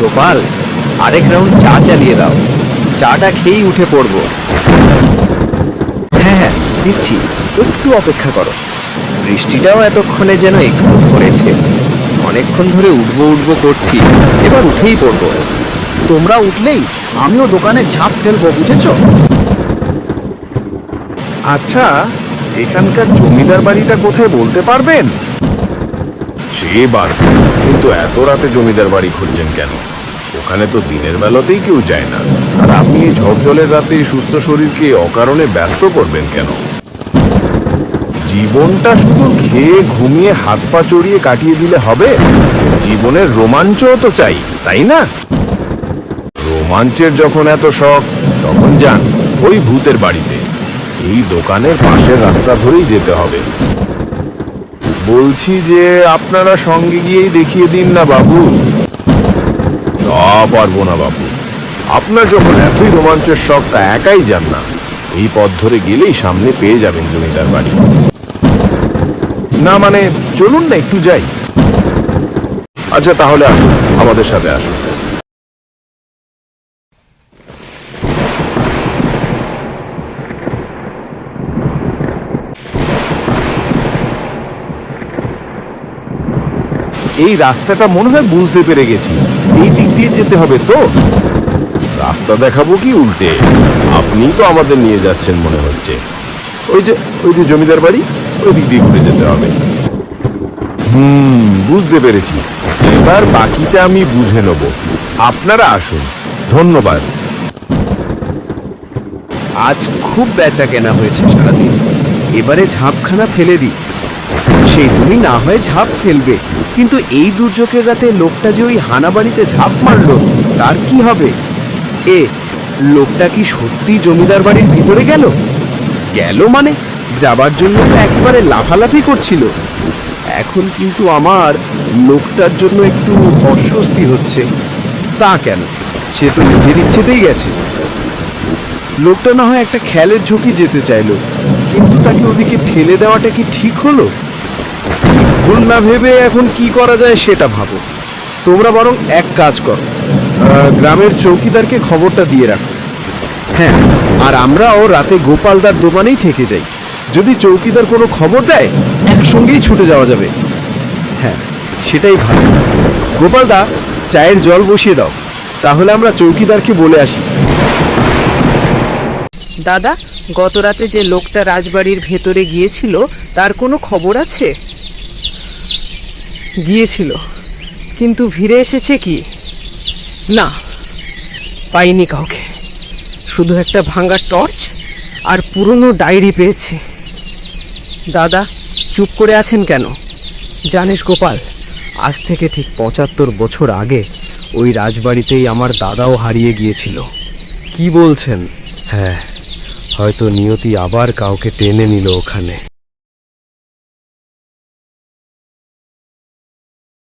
গোপাল, আরেক রাউন্ড চা চালিয়ে দাও। চাটা খেয়েই উঠে পড়বো। হ্যাঁ হ্যাঁ, দিচ্ছি, একটু অপেক্ষা করো। বৃষ্টিটাও এতক্ষণে যেন একটু ধরেছে। অনেকক্ষণ ধরে উঠবো উঠবো করছি, এবার উঠেই পড়বো। তোমরা উঠলেই আমিও দোকানে ঝাঁপ ফেলবো, বুঝেছ? আচ্ছা, এখানকার জমিদার বাড়িটা কোথায় বলতে পারবেন? সে বার, কিন্তু এত রাতে জমিদার বাড়ি খুঁজছেন কেন? ওখানে তো দিনের বেলাতেই কেউ যায় না। আর আপনি এই ঝড়জলের রাতে সুস্থ শরীরকে অকারণে ব্যস্ত করবেন কেন? জীবনটা শুধু খেয়ে ঘুমিয়ে হাত পা চড়িয়ে কাটিয়ে দিলে হবে? জীবনের রোমাঞ্চও তো চাই, তাই না? রোমাঞ্চের যখন এত শখ, তখন যান ওই ভূতের বাড়িতে। এই দোকানের পাশের রাস্তা ধরেই যেতে হবে। বলছি যে আপনারা সঙ্গে গিয়েই দেখিয়ে দিন না বাবু। তা পারবো না বাবু, আপনার যখন এতই রোমাঞ্চের শখ, তা একাই যান না। এই পথ ধরে গেলেই সামনে পেয়ে যাবেন জমিদার বাড়ি। না মানে চলুন না, একটু যাই। আচ্ছা তাহলে আসুন, আমাদের সাথে আসুন। এই রাস্তাটা মনে হয় বুঝতে পেরে গেছি। এই দিক দিয়ে যেতে হবে তো? রাস্তা দেখাবো কি উল্টে? আপনি তো আমাদের নিয়ে যাচ্ছেন মনে হচ্ছে। ওই যে জমিদার বাড়ি, ওই দিক দিয়ে ঘুরে যেতে হবে। বুঝতে পেরেছি। এবার বাকিটা আমি বুঝে নেব। আপনারা আসুন। ধন্যবাদ। আজ খুব বেচা কেনা হয়েছে সারাদিন। এবারে ঝাঁপখানা ফেলে দিই। সেই তুমি না হয় ঝাঁপ ফেলবে, কিন্তু এই দুর্যোগের রাতে লোকটা যে ওই হানাবাড়িতে ঝাঁপ মারলো, তার কি হবে? লোকটা কি সত্যি জমিদার বাড়ির ভিতরে গেল? গেল মানে যাবার জন্য তো একেবারে লাফালাফি করছিল। এখন কিন্তু আমার লোকটার জন্য একটু অস্বস্তি হচ্ছে। তা কেন? সে তো নিজের ইচ্ছেতেই গেছে। লোকটা না হয় একটা খেলের ঝুঁকি যেতে চাইলো, কিন্তু তাকে ওদিকে ঠেলে দেওয়াটা কি ঠিক হলো? ঠিক ভুল না ভেবে এখন কি করা যায় সেটা ভাবো। তোমরা বরং এক কাজ করো, গ্রামের চৌকিদারকে খবরটা দিয়ে রাখো। হ্যাঁ, আর আমরাও রাতে গোপালদার দোকানেই থেকে যাই। যদি চৌকিদার কোনো খবর দেয়, একসঙ্গেই ছুটে যাওয়া যাবে। হ্যাঁ, সেটাই ভালো। গোপালদা, চায়ের জল বসিয়ে দাও, তাহলে আমরা চৌকিদারকে বলে আসি। দাদা, গত রাতে যে লোকটা রাজবাড়ির ভেতরে গিয়েছিল, তার কোনো খবর আছে? গিয়েছিল, কিন্তু ফিরে এসেছে কি? না, পাইনি কাউকে। শুধু একটা ভাঙা টর্চ আর পুরনো ডায়েরি পেয়েছি। দাদা, চুপ করে আছেন কেন? জানিস গোপাল, আজ থেকে ঠিক ৭৫ বছর আগে ওই রাজবাড়িতেই আমার দাদাও হারিয়ে গিয়েছিল। কি বলছেন? হ্যাঁ, হয়তো নিয়তি আবার কাউকে টেনে নিল ওখানে।